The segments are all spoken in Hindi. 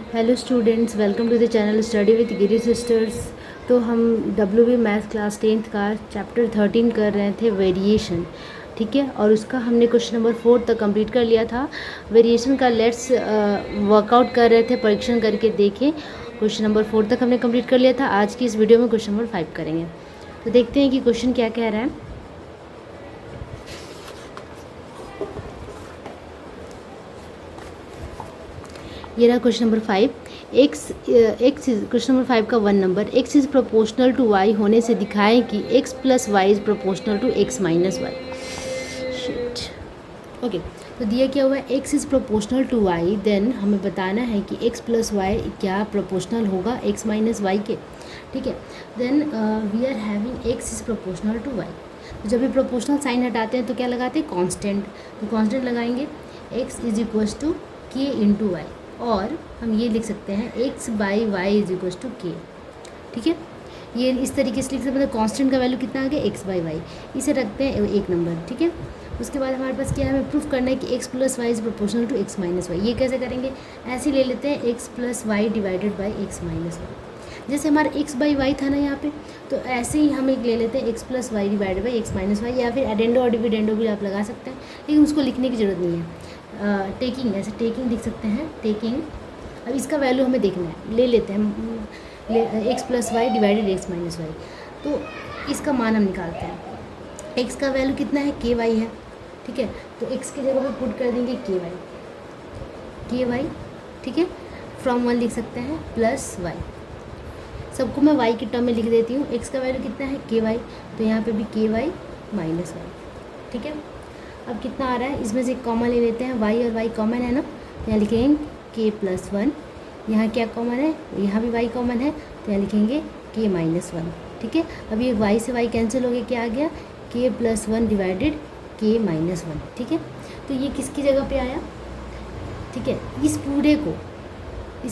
Hello students, welcome to the channel study with Giri sisters. तो हम WB मैथ क्लास 10th का चैप्टर 13 कर रहे थे, वेरिएशन। ठीक है, और उसका हमने क्वेश्चन नंबर 4 तक कंप्लीट कर लिया था। वेरिएशन का लेट्स वर्कआउट कर रहे थे, परीक्षण करके देखें। क्वेश्चन नंबर 4 तक हमने कंप्लीट कर लिया था। आज की इस वीडियो में क्वेश्चन नंबर 5 करेंगे। तो देखते हैं कि क्वेश्चन क्या कह रहा है। ये रहा question number 5। X question number 5 का 1 number, X is proportional to Y होने से दिखाएं कि X plus Y is proportional to X minus Y. Shit. Okay, तो दिया क्या हुआ है, X is proportional to Y, then हमें बताना है कि एक्स प्लस वाई क्या प्रोपोर्शनल होगा एक्स माइनस वाई के। ठीक है, then we are having X is proportional to Y. तो जब भी प्रोपोर्शनल साइन हटाते हैं तो क्या लगाते हैं, कांस्टेंट। तो कांस्टेंट लगाएंगे, X is equals to K into Y, और हम ये लिख सकते हैं X by Y is equals to K. ठीक है, ये इस तरीके से लिख सकते हैं। कांस्टेंट का वैल्यू कितना आ गया, एक्स बाई वाई। इसे रखते हैं 1 नंबर। ठीक है, उसके बाद हमारे पास क्या है, हमें प्रूफ करना है कि X plus Y is proportional to X minus Y. ये कैसे करेंगे, ऐसे ही ले लेते हैं X plus Y divided by X minus Y. जैसे हमारा एक्स बाई वाई था ना यहाँ पे, तो ऐसे ही हम एक ले लेते हैं X plus Y divided by X minus Y, या फिर एडेंडो और डिविडेंडो भी आप लगा सकते हैं, लेकिन उसको लिखने की ज़रूरत नहीं है। टेकिंग, ऐसे टेकिंग लिख सकते हैं, टेकिंग। अब इसका वैल्यू हमें देखना है, ले लेते हैं X plus Y divided X minus Y. तो इसका मान हम निकालते हैं। एक्स का वैल्यू कितना है, के वाई है। ठीक है, तो एक्स की जगह पे पुट कर देंगे के वाई। ठीक है, फ्रॉम 1 लिख सकते हैं प्लस वाई। सबको मैं वाई के टर्म में लिख देती हूँ। एक्स का वैल्यू कितना है, के वाई, तो यहाँ पे भी के वाई माइनस वाई। ठीक है, अब कितना आ रहा है, इसमें से कॉमन ले लेते हैं, वाई और वाई कॉमन है ना, तो यहाँ लिखेंगे के प्लस 1। यहाँ क्या कॉमन है, यहाँ भी वाई कॉमन है, तो यहाँ लिखेंगे के माइनस 1। ठीक है, अब ये वाई से वाई कैंसिल हो गया, क्या आ गया, के प्लस 1 डिवाइडेड के माइनस 1। ठीक है, तो ये किसकी जगह पे आया। ठीक है, इस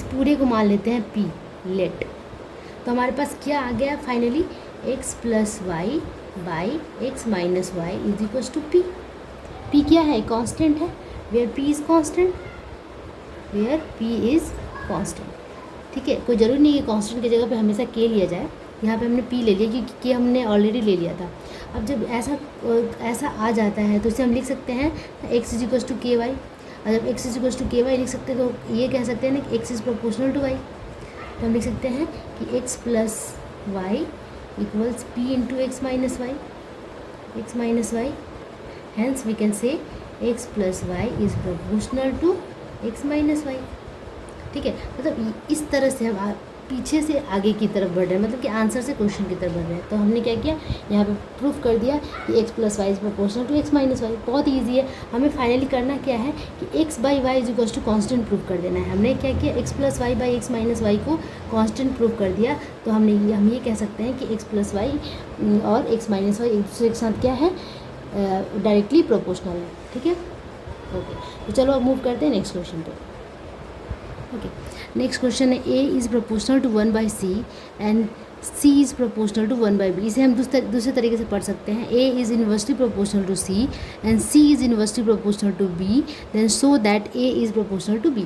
पूरे को मान लेते हैं पी, लेट। तो हमारे पास क्या आ गया finally, X plus Y by X minus Y is equals to P. P क्या है, कांस्टेंट है, where P is constant, where P is constant. ठीक है, कोई ज़रूरी नहीं है कि कांस्टेंट की जगह पे हमेशा के लिया जाए। यहाँ पे हमने पी ले लिया क्योंकि के हमने ऑलरेडी ले लिया था। अब जब ऐसा आ जाता है तो इसे हम लिख सकते हैं एक्स इज इक्वल्स टू के वाई। और जब एक्स इज इक्वल्स टू के वाई लिख सकते हैं तो ये कह सकते हैं ना कि X is proportional to Y. तो हम लिख सकते हैं कि X plus Y equals P into X minus Y. Hence we can say X plus Y is proportional to X minus Y. ठीक है, मतलब इस तरह से हम पीछे से आगे की तरफ बढ़ रहे हैं, मतलब कि आंसर से क्वेश्चन की तरफ बढ़ रहे हैं। तो हमने क्या किया, यहाँ पे प्रूफ कर दिया कि X plus Y is proportional to X minus Y. बहुत ईजी है। हमें फाइनली करना क्या है कि X by Y is equals to constant proof कर देना है। हमने क्या किया, X plus Y by X minus Y को कॉन्स्टेंट प्रूफ कर दिया। तो हम ये कह सकते हैं कि एक्स प्लस वाई और एक्स माइनस वाई एक दूसरे के साथ क्या है, डायरेक्टली प्रोपोर्शनल है। ठीक है, ओके, तो चलो अब मूव करते हैं नेक्स्ट क्वेश्चन पे। ओके, नेक्स्ट क्वेश्चन है, A is proportional to 1 by C and C is proportional to 1 by B. इसे हम दूसरे तरीके से पढ़ सकते हैं, A is inversely proportional to C and C is inversely proportional to B, then so that A is proportional to B.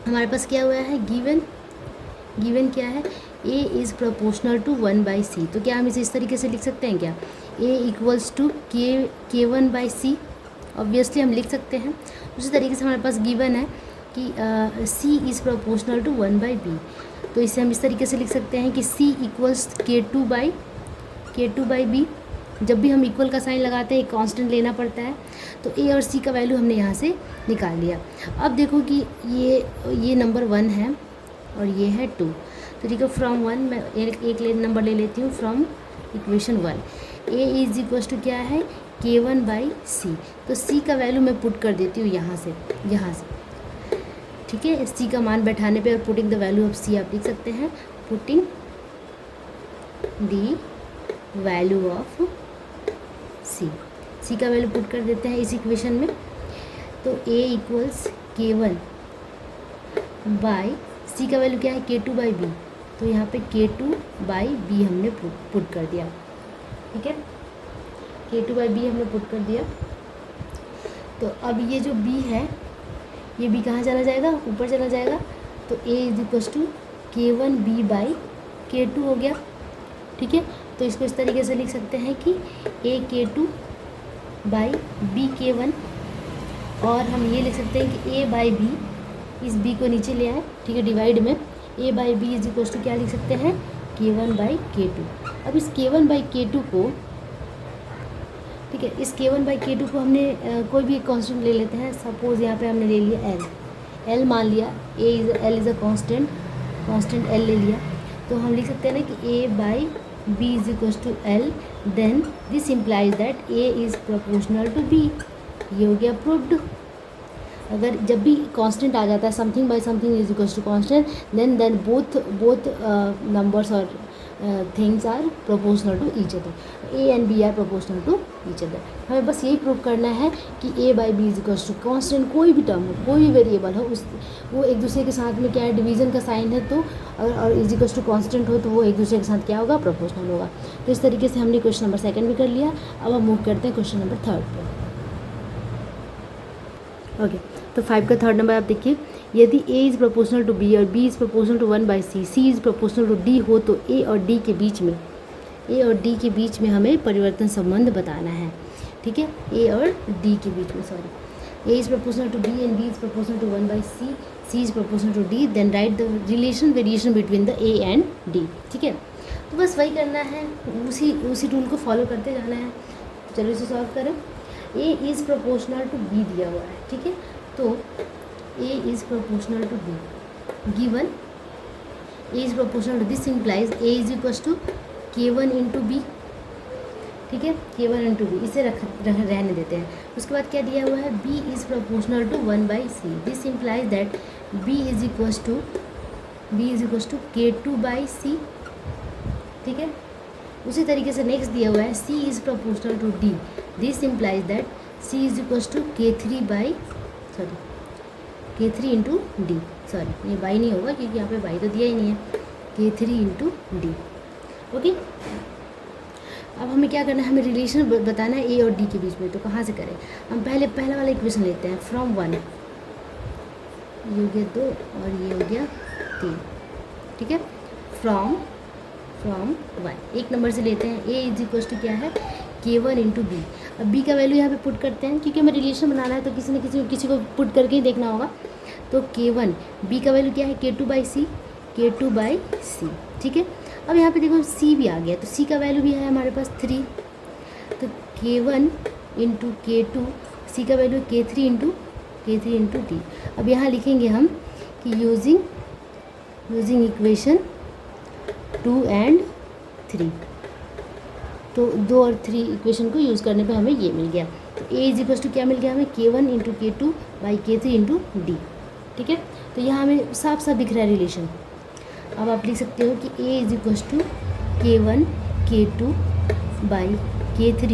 हमारे पास क्या हुआ है, गिवन क्या है, A is proportional to 1 by सी। तो क्या हम इसे इस तरीके से लिख सकते हैं क्या, ए इक्वल्स टू के 1 बाई सी। ऑब्वियसली हम लिख सकते हैं। उसी तरीके से हमारे पास गिवन है कि C is proportional to 1 by B. तो इसे हम इस तरीके से लिख सकते हैं कि C equals K2 by B. जब भी हम इक्वल का साइन लगाते हैं एक कांस्टेंट लेना पड़ता है। तो A और C का वैल्यू हमने यहाँ से निकाल लिया। अब देखो कि ये नंबर 1 है और ये है 2। तो ठीक है, फ्रॉम 1 मैं एक नंबर ले लेती हूँ from equation 1। A is equals to क्या है, K1 बाई सी। तो C का वैल्यू मैं पुट कर देती हूँ यहाँ से। ठीक है, सी का मान बैठाने पे और पुटिंग द वैल्यू ऑफ सी आप लिख सकते हैं, पुटिंग द वैल्यू ऑफ सी का वैल्यू पुट कर देते हैं इस इक्वेशन में। तो ए इक्वल्स K1 बाई सी का वैल्यू क्या है, K2 बाई बी। तो यहाँ पे K2 बाई बी हमने पुट कर दिया। ठीक है, K2 बाई बी हमने पुट कर दिया। तो अब ये जो b है, ये भी कहाँ चला जाएगा, ऊपर चला जाएगा। तो a is equals to k1b by k2 हो गया, ठीक है। तो इसको इस तरीके से लिख सकते हैं कि a k2 by b k1, और हम ये लिख सकते हैं कि a बाई b, इस b को नीचे ले आए, ठीक है, डिवाइड में a by B is equals to क्या लिख सकते हैं, k1 बाई k2। अब इस k1 बाई k2 को, ठीक है, इस k1 बाई k2 को हमने कोई भी एक कांस्टेंट ले लेते हैं। सपोज यहाँ पे हमने ले लिया l मान लिया, l is a constant l ले लिया, तो हम लिख सकते हैं ना कि a by b is equals to l, then this implies that a is proportional to b। ये हो गया प्रूव्ड। अगर जब भी कांस्टेंट आ जाता है, something by something is equals to constant, then both numbers और things are proportional to each other, A and B are proportional to each other. हमें बस यही प्रूव करना है कि A by B is equals to constant, कोई भी टर्म हो, कोई भी वेरिएबल हो, उस वो एक दूसरे के साथ में क्या है, डिवीजन का साइन है, तो और इज इक्वल्स टू कांस्टेंट हो तो वो एक दूसरे के साथ क्या होगा, प्रोपोर्शनल होगा। तो इस तरीके से हमने क्वेश्चन नंबर 2 भी कर लिया। अब हम मूव करते हैं क्वेश्चन नंबर 3 पे। ओके, तो 5 का थर्ड नंबर आप देखिए, यदि a is proportional to b और b is proportional to 1 by C, C is proportional to d हो तो a और d के बीच में हमें परिवर्तन संबंध बताना है, ठीक है। a और d के बीच में, sorry, a is proportional to b and b is proportional to 1 by C is proportional to d, then write the variation between the a and d, ठीक है। तो बस वही करना है, उसी रूल को फॉलो करते जाना है। चलो इसे सॉल्व करें। a is proportional to b दिया हुआ है, ठीक है, तो a is proportional to b, given a is proportional to, this implies a is equals to k1 into B, ठीक है, k1 इंटू बी, इसे रहने देते हैं। उसके बाद क्या दिया हुआ है, b is proportional to 1 by C, this implies that b is equals to k2 by C, ठीक है। उसी तरीके से नेक्स्ट दिया हुआ है c is proportional to d, this implies that c is equals to k3 into D, sorry ये बाई नहीं होगा क्योंकि यहाँ पे बाई तो दिया ही नहीं है, k3 इंटू डी, ओके। अब हमें क्या करना है, हमें रिलेशन बताना है a और d के बीच में। तो कहाँ से करें, हम पहला वाला इक्वेशन लेते हैं, फ्रॉम 1, ये हो गया 2 और ये हो गया 3, ठीक है, फ्रॉम 1 एक नंबर से लेते हैं। a इज इक्वल्स टू क्या है, k1 इंटू बी। अब b का वैल्यू यहाँ पे पुट करते हैं, क्योंकि हमें रिलेशन बनाना है तो किसी को पुट करके ही देखना होगा। तो k1, b का वैल्यू क्या है, k2 बाई सी, ठीक है। अब यहाँ पे देखो c भी आ गया, तो c का वैल्यू भी है हमारे पास 3, तो k1 इंटू k2, c का वैल्यू k3 इंटू d। अब यहाँ लिखेंगे हम कि यूजिंग इक्वेशन 2 एंड 3, तो 2 और 3 इक्वेशन को यूज़ करने पे हमें ये मिल गया। तो a इज इक्वल्स टू क्या मिल गया हमें, k1 into k2 by k3 into D, ठीक है। तो यहाँ हमें साफ साफ दिख रहा है रिलेशन। अब आप लिख सकते हो कि a is equals to k1 k2 by k3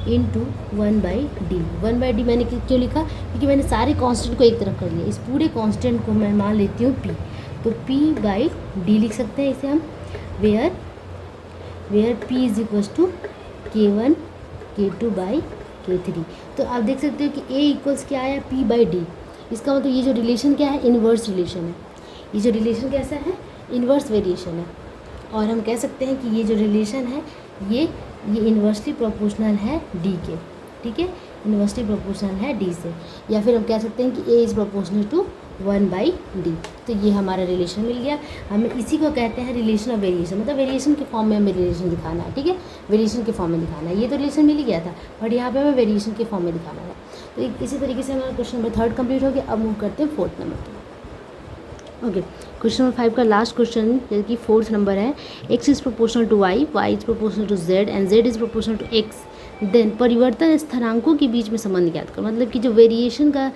into 1 by D. 1 by D मैंने क्यों लिखा, क्योंकि मैंने सारे कांस्टेंट को एक तरफ कर लिया। इस पूरे कांस्टेंट को मैं मान लेती हूँ p, तो p बाई डी लिख सकते हैं इसे हम, where p is equals to k1 k2 by k3। तो आप देख सकते हो कि a इक्वल्स क्या आया, p बाई डी। इसका मतलब ये जो रिलेशन क्या है, इन्वर्स रिलेशन है। ये जो रिलेशन कैसा है, इन्वर्स वेरिएशन है। और हम कह सकते हैं कि ये जो रिलेशन है ये इन्वर्सली प्रोपोर्शनल है d के, ठीक है, इन्वर्सली प्रोपोर्शनल है d से। या फिर हम कह सकते हैं कि a is proportional to 1 by D. तो ये हमारा रिलेशन मिल गया। हमें इसी को कहते हैं रिलेशन ऑफ वेरिएशन, मतलब वेरिएशन के फॉर्म में हमें रिलेशन दिखाना है, ठीक है, वेरिएशन के फॉर्म में दिखाना है। ये तो रिलेशन मिल ही गया था, बट यहाँ पे हमें वेरिएशन के फॉर्म में दिखाना है। तो इसी तरीके से हमारा क्वेश्चन नंबर 3 कंप्लीट हो गया। अब मूव करते हैं 4th नंबर पर। ओके, क्वेश्चन नंबर 5 का लास्ट क्वेश्चन, जैसे कि 4th नंबर है, x is proportional to y, y is proportional to z and z is proportional to x, then परिवर्तन स्थिरांकों के बीच में संबंध ज्ञात करो। मतलब कि जो वेरिएशन का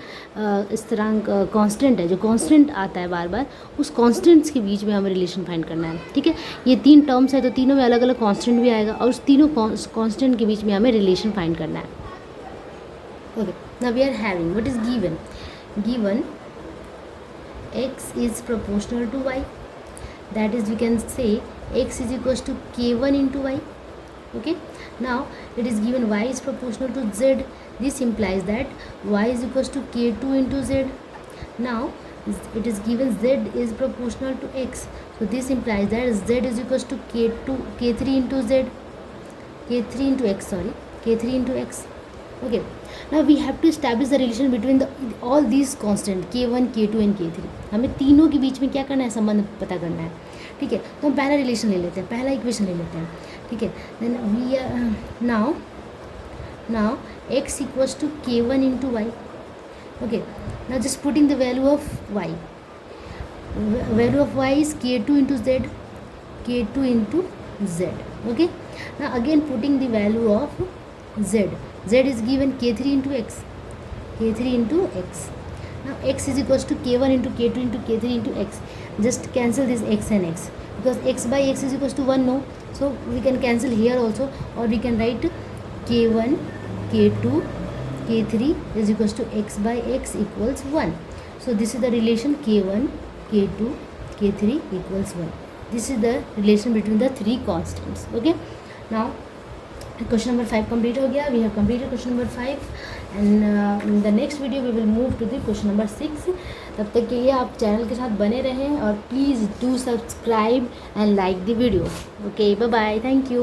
स्थिरांक कांस्टेंट है, जो कांस्टेंट आता है बार बार, उस कांस्टेंट्स के बीच में हमें रिलेशन फाइंड करना है, ठीक है। ये 3 टर्म्स है, तो तीनों में अलग अलग कांस्टेंट भी आएगा और उस तीनों कांस्टेंट के बीच में हमें रिलेशन फाइंड करना है। Okay, now we are having what is given x is proportional to y, that is we can say x is equals to k1 into y. Okay, now it is given y is proportional to z, this implies that y is equals to k2 into z. Now it is given z is proportional to x, so this implies that z is equals to k3 into z, k3 into x, sorry, k3 into x. Okay, now we have to establish the relation between all these constant k1 k2 and k3. हमें तीनों के बीच में क्या करना है, संबंध पता करना है. ठीक है, तो हम पहला रिलेशन ले लेते हैं, पहला इक्वेशन ले लेते हैं. ठीक है, then we now x equals to k1 into y. Okay, now just putting the value of y. Value of y is k2 into z, k2 into z. Okay, now again putting the value of z. Z is given k3 into x, k3 into x. Now x is equals to k1 into k2 into k3 into x. Just cancel this x and x, because x by x is equals to 1, no, so we can cancel here also, or we can write k1 k2 k3 is equals to x by x equals 1. So this is the relation k1 k2 k3 equals 1. This is the relation between the three constants. Okay, now question number 5 complete हो गया. We have completed question number 5 and in the next video we will move to the question number 6. तब तक के लिए आप चैनल के साथ बने रहें और please do subscribe and like the video. Okay, bye bye, thank you.